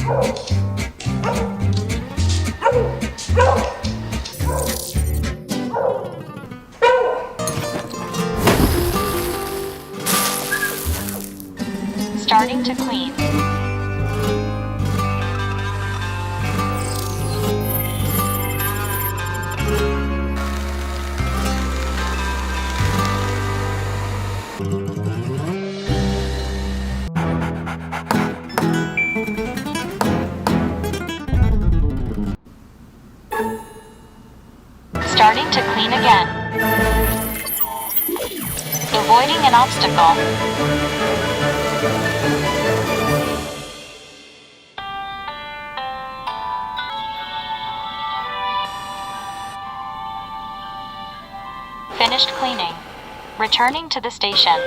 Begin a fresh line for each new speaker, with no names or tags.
Starting to clean. Starting to clean again. Avoiding an obstacle. Finished cleaning. Returning to the station.